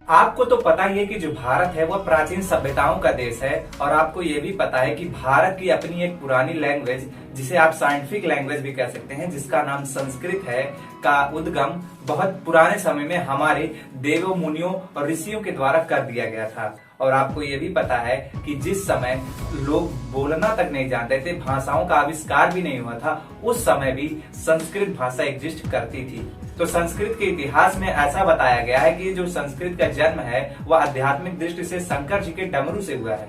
आपको तो पता ही है कि जो भारत है वह प्राचीन सभ्यताओं का देश है और आपको ये भी पता है कि भारत की अपनी एक पुरानी लैंग्वेज, जिसे आप साइंटिफिक लैंग्वेज भी कह सकते हैं, जिसका नाम संस्कृत है, का उद्गम बहुत पुराने समय में हमारे देवों, मुनियों और ऋषियों के द्वारा कर दिया गया था। और आपको ये भी पता है कि जिस समय लोग बोलना तक नहीं जानते थे, भाषाओं का आविष्कार भी नहीं हुआ था, उस समय भी संस्कृत भाषा एग्जिस्ट करती थी। तो संस्कृत के इतिहास में ऐसा बताया गया है कि जो संस्कृत का जन्म है वह आध्यात्मिक दृष्टि से शंकर जी के डमरू से हुआ है।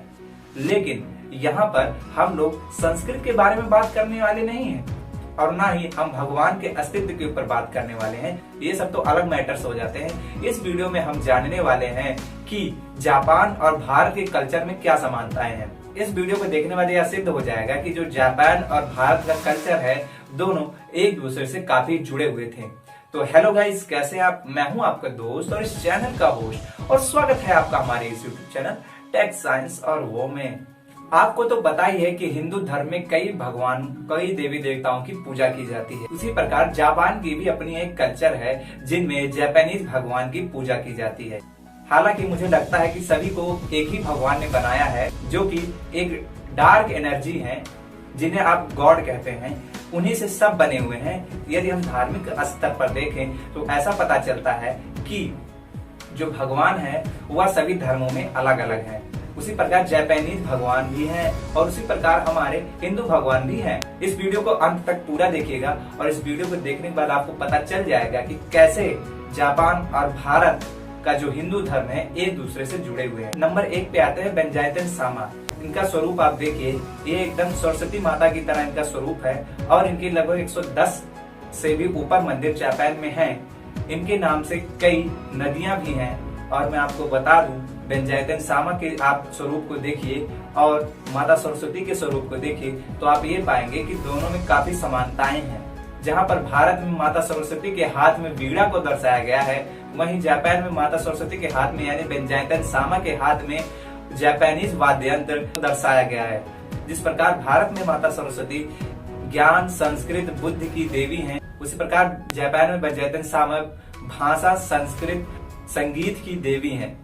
लेकिन यहाँ पर हम लोग संस्कृत के बारे में बात करने वाले नहीं हैं और ना ही हम भगवान के अस्तित्व के ऊपर बात करने वाले हैं। ये सब तो अलग मैटर्स हो जाते हैं। इस वीडियो में हम जानने वाले हैं कि जापान और भारत के कल्चर में क्या समानताएं हैं। इस वीडियो को देखने वाले यह सिद्ध हो जाएगा कि जो जापान और भारत का कल्चर है, दोनों एक दूसरे से काफी जुड़े हुए थे। तो हेलो गाइस, कैसे आप? मैं हूं आपका दोस्त और इस चैनल का होस्ट और स्वागत है आपका हमारे इस यूट्यूब चैनल टेक साइंस और वो में। आपको तो पता ही है कि हिंदू धर्म में कई भगवान, कई देवी देवताओं की पूजा की जाती है। उसी प्रकार जापान की भी अपनी एक कल्चर है जिनमें जापानीज भगवान की पूजा की जाती है। हालांकि मुझे लगता है कि सभी को एक ही भगवान ने बनाया है, जो कि एक डार्क एनर्जी है, जिन्हें आप गॉड कहते हैं, उन्हीं से सब बने हुए हैं। यदि हम धार्मिक स्तर पर देखें तो ऐसा पता चलता है कि जो भगवान है वह सभी धर्मों में अलग अलग है। उसी प्रकार जापानीज भगवान भी हैं और उसी प्रकार हमारे हिंदू भगवान भी हैं। इस वीडियो को अंत तक पूरा देखिएगा और इस वीडियो को देखने के बाद आपको पता चल जाएगा कि कैसे जापान और भारत का जो हिंदू धर्म है एक दूसरे से जुड़े हुए हैं। नंबर 1 पे आते हैं बेंजाइतन सामा। इनका स्वरूप आप देखिए, ये एकदम सरस्वती माता की तरह इनका स्वरूप है और इनके लगभग 110 से भी ऊपर मंदिर जापान में हैं। इनके नाम से कई नदियां भी हैं और मैं आपको बता दूं, बेंजाइतन सामा के आप स्वरूप को देखिए और माता सरस्वती के स्वरूप को देखिए तो आप ये पाएंगे कि दोनों में काफी समानताएं हैं। जहाँ पर भारत में माता सरस्वती के हाथ में वीणा को दर्शाया गया है, वहीं जापान में माता सरस्वती के हाथ में यानी बेंजाइतन सामा के हाथ में जापानीज वाद्य यंत्र दर्शाया गया है। जिस प्रकार भारत में माता सरस्वती ज्ञान, संस्कृत, बुद्धि की देवी हैं, उसी प्रकार जापान में बेंजाइतन सामा भाषा, संस्कृत, संगीत की देवी हैं।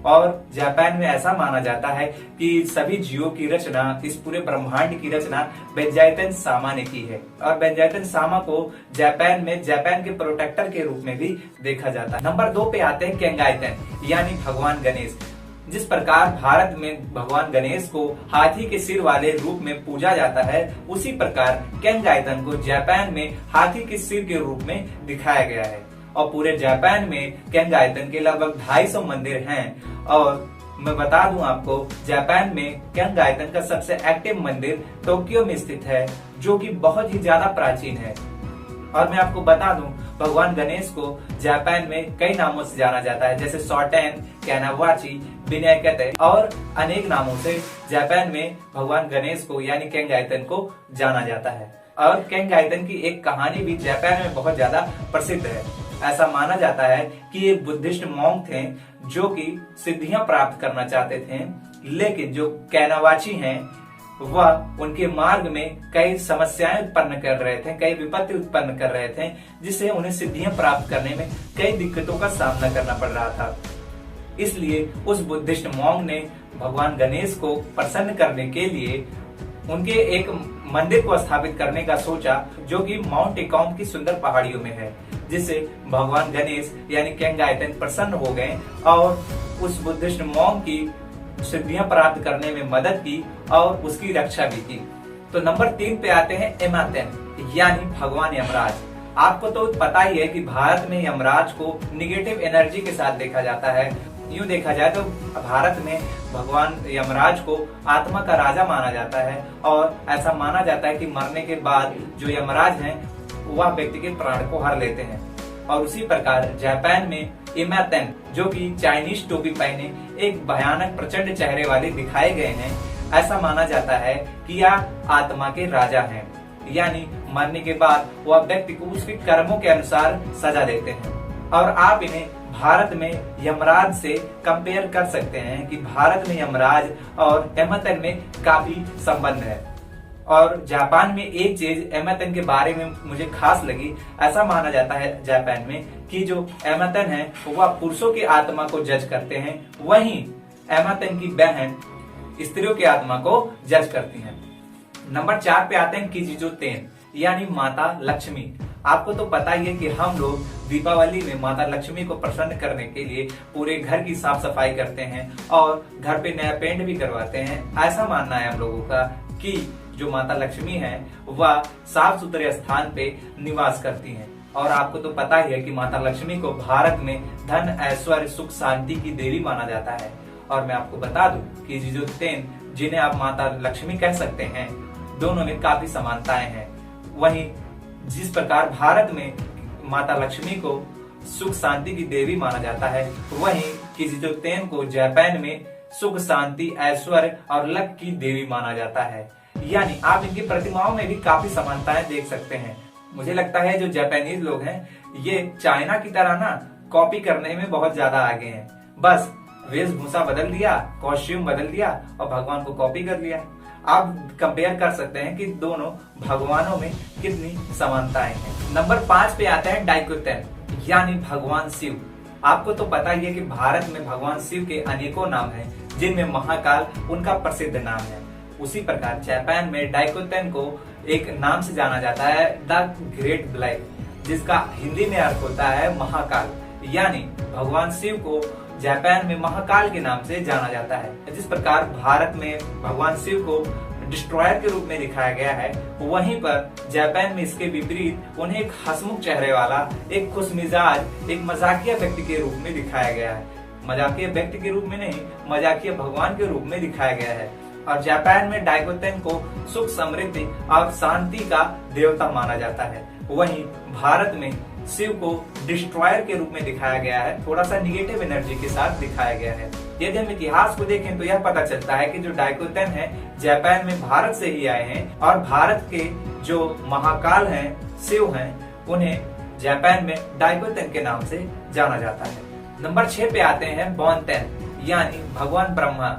और जापान में ऐसा माना जाता है कि सभी जीवों की रचना, इस पूरे ब्रह्मांड की रचना बेंजाइतन सामा ने की है। और बेंजाइतन सामा को जापान में जापान के प्रोटेक्टर के रूप में भी देखा जाता है। नंबर 2 पे आते हैं केंगाइतन यानी भगवान गणेश। जिस प्रकार भारत में भगवान गणेश को हाथी के सिर वाले रूप में पूजा जाता है, उसी प्रकार केंगाइतन को जापान में हाथी के सिर के रूप में दिखाया गया है। और पूरे जापान में केंगाइतन के लगभग 250 मंदिर हैं। और मैं बता दूं आपको, जापान में केंगाइतन का सबसे एक्टिव मंदिर टोक्यो में स्थित है, जो कि बहुत ही ज्यादा प्राचीन है। और मैं आपको बता दूं, भगवान गणेश को जापान में कई नामों से जाना जाता है, जैसे सोटेन, कैनावाची, विनायकते और अनेक नामों से जापान में भगवान गणेश को यानी केंगाइतन को जाना जाता है। और केंगाइतन की एक कहानी भी जापान में बहुत ज्यादा प्रसिद्ध है। ऐसा माना जाता है कि ये बुद्धिस्ट मॉन्क थे जो कि सिद्धियां प्राप्त करना चाहते थे, लेकिन जो कैनावाची हैं वह उनके मार्ग में कई समस्याएं उत्पन्न कर रहे थे, कई विपत्ति उत्पन्न कर रहे थे, जिससे उन्हें सिद्धियां प्राप्त करने में कई दिक्कतों का सामना करना पड़ रहा था। इसलिए उस बुद्धिस्ट मॉन्क ने भगवान गणेश को प्रसन्न करने के लिए उनके एक मंदिर को स्थापित करने का सोचा, जो कि माउंट टेकॉम की सुंदर पहाड़ियों में है, जिससे भगवान गणेश यानी केंगाइतन प्रसन्न हो गए और उस बुद्धिस्ट मॉन्क की सिद्धियां प्राप्त करने में मदद की और उसकी रक्षा भी की। तो नंबर 3 पे आते हैं एमातेन यानी भगवान यमराज। आपको तो पता ही है कि भारत में यमराज को निगेटिव एनर्जी के साथ देखा जाता है। यूं देखा जाए तो भारत में भगवान यमराज को आत्मा का राजा माना जाता है और ऐसा माना जाता है कि मरने के बाद जो यमराज हैं वह व्यक्ति के प्राण को हर लेते हैं। और उसी प्रकार जापान में इमातेन, जो कि चाइनीज टोपी पहने एक भयानक प्रचंड चेहरे वाले दिखाए गए हैं, ऐसा माना जाता है कि यह आत्मा के राजा हैं, यानी मरने के बाद वह व्यक्ति को उसके कर्मों के अनुसार सजा देते हैं। और आप इन्हें भारत में यमराज से कंपेयर कर सकते हैं कि भारत में यमराज और एमातेन में काफी संबंध है। और जापान में एक चीज एमातन के बारे में मुझे खास लगी, ऐसा माना जाता है जापान में कि जो एमातन है वह पुरुषों की आत्मा को जज करते हैं, वहीं एमातन की बहन स्त्रियों की आत्मा को जज करती हैं। नंबर 4 पे आते हैं किजिजो तेन, यानी माता लक्ष्मी। आपको तो पता ही है कि हम लोग दीपावली में माता लक्ष्मी को प्रसन्न करने के लिए पूरे घर की साफ सफाई करते हैं और घर पे नया पेंट भी करवाते हैं। ऐसा मानना है हम लोगों का कि जो माता लक्ष्मी है वह साफ सुथरे स्थान पे निवास करती हैं। और आपको तो पता ही है कि माता लक्ष्मी को भारत में धन, ऐश्वर्य, सुख, शांति की देवी माना जाता है। और मैं आपको बता दूं कि किजिजो तेन, जिन्हें आप माता लक्ष्मी कह सकते हैं, दोनों में काफी समानताएं हैं। वहीं जिस प्रकार भारत में माता लक्ष्मी को सुख शांति की देवी माना जाता है, वहीं किजिजो तेन को जापान में सुख, शांति, ऐश्वर्य और लक की देवी माना जाता है। यानी आप इनकी प्रतिमाओं में भी काफी समानताएं देख सकते हैं। मुझे लगता है जो जापानीज लोग हैं ये चाइना की तरह ना कॉपी करने में बहुत ज्यादा आगे हैं। बस वेशभूषा बदल दिया, कॉस्ट्यूम बदल दिया और भगवान को कॉपी कर लिया। आप कंपेयर कर सकते हैं कि दोनों भगवानों में कितनी समानताएं हैं। नंबर 5 पे आता है डाइकोटेन, यानी भगवान शिव। आपको तो पता ही है कि भारत में भगवान शिव के अनेकों नाम हैं, जिनमें महाकाल उनका प्रसिद्ध नाम है। उसी प्रकार जापान में डाइकोटेन को एक नाम से जाना जाता है, द ग्रेट ब्लैक, जिसका हिंदी में अर्थ होता है महाकाल। यानी भगवान शिव को जापान में महाकाल के नाम से जाना जाता है। जिस प्रकार भारत में भगवान शिव को डिस्ट्रॉयर के रूप में दिखाया गया है, वहीं पर जापान में इसके विपरीत उन्हें एक हंसमुख चेहरे वाला, एक खुशमिजाज, एक मजाकिया व्यक्ति के रूप में दिखाया गया है। मजाकिया व्यक्ति के रूप में नहीं, मजाकिया भगवान के रूप में दिखाया गया है। और जापान में डाइकोटेन को सुख, समृद्धि और शांति का देवता माना जाता है। वहीं भारत में शिव को डिस्ट्रॉयर के रूप में दिखाया गया है, थोड़ा सा निगेटिव एनर्जी के साथ दिखाया गया है। यदि हम इतिहास को देखें तो यह पता चलता है कि जो डाइकोटेन है जापान में भारत से ही आए हैं और भारत के जो महाकाल हैं, शिव हैं, उन्हें जापान में डाइकोटेन के नाम से जाना जाता है। नंबर 6 पे आते हैं बोनतेन, यानी भगवान ब्रह्मा।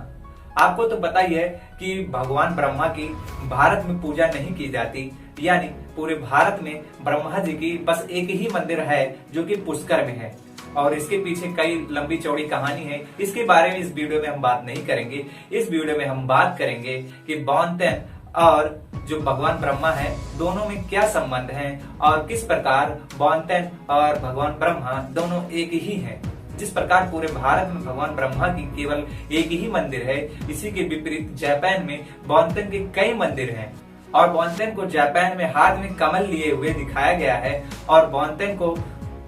आपको तो पता ही है कि भगवान ब्रह्मा की भारत में पूजा नहीं की जाती, यानी पूरे भारत में ब्रह्मा जी की बस एक ही मंदिर है जो कि पुष्कर में है। और इसके पीछे कई लंबी चौड़ी कहानी है, इसके बारे में इस वीडियो में हम बात नहीं करेंगे। इस वीडियो में हम बात करेंगे कि बोनतेन और जो भगवान ब्रह्मा है दोनों में क्या संबंध है और किस प्रकार बोनतेन और भगवान ब्रह्मा दोनों एक ही हैं। जिस प्रकार पूरे भारत में भगवान ब्रह्मा की केवल एक ही मंदिर है, इसी के विपरीत जापान में बोनतेन के कई मंदिर हैं। और बोनतेन को जापान में हाथ में कमल लिए हुए दिखाया गया है और बोनतेन को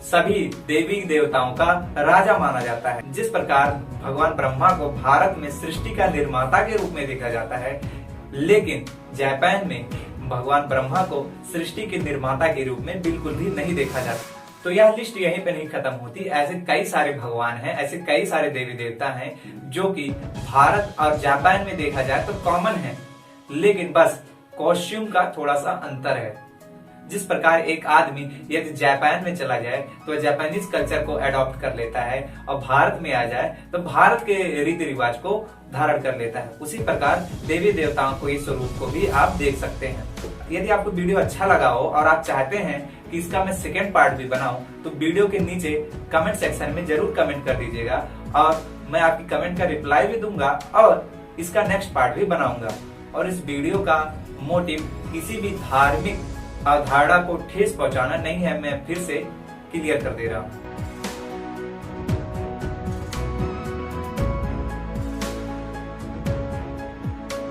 सभी देवी देवताओं का राजा माना जाता है। जिस प्रकार भगवान ब्रह्मा को भारत में सृष्टि का निर्माता के रूप में देखा जाता है, लेकिन जापान में भगवान ब्रह्मा को सृष्टि के निर्माता के रूप में बिल्कुल भी नहीं देखा जाता। तो यह लिस्ट यहीं पे नहीं खत्म होती। ऐसे कई सारे भगवान हैं, ऐसे कई सारे देवी देवता हैं जो कि भारत और जापान में देखा जाए तो कॉमन है, लेकिन बस कॉस्ट्यूम का थोड़ा सा अंतर है। जिस प्रकार एक आदमी यदि जापान में चला जाए तो जापानीज कल्चर को अडॉप्ट कर लेता है और भारत में आ जाए तो भारत के रीति रिवाज को धारण कर लेता है, उसी प्रकार देवी देवताओं को इस स्वरूप को भी आप देख सकते हैं। यदि आपको वीडियो अच्छा लगा हो और आप चाहते हैं कि इसका मैं सेकेंड पार्ट भी बनाऊं तो वीडियो के नीचे कमेंट सेक्शन में जरूर कमेंट कर दीजिएगा और मैं आपकी कमेंट का रिप्लाई भी दूंगा और इसका नेक्स्ट पार्ट भी बनाऊंगा। और इस वीडियो का मोटिव किसी भी धार्मिक अवधारणा को ठेस पहुंचाना नहीं है, मैं फिर से क्लियर कर दे रहा हूँ।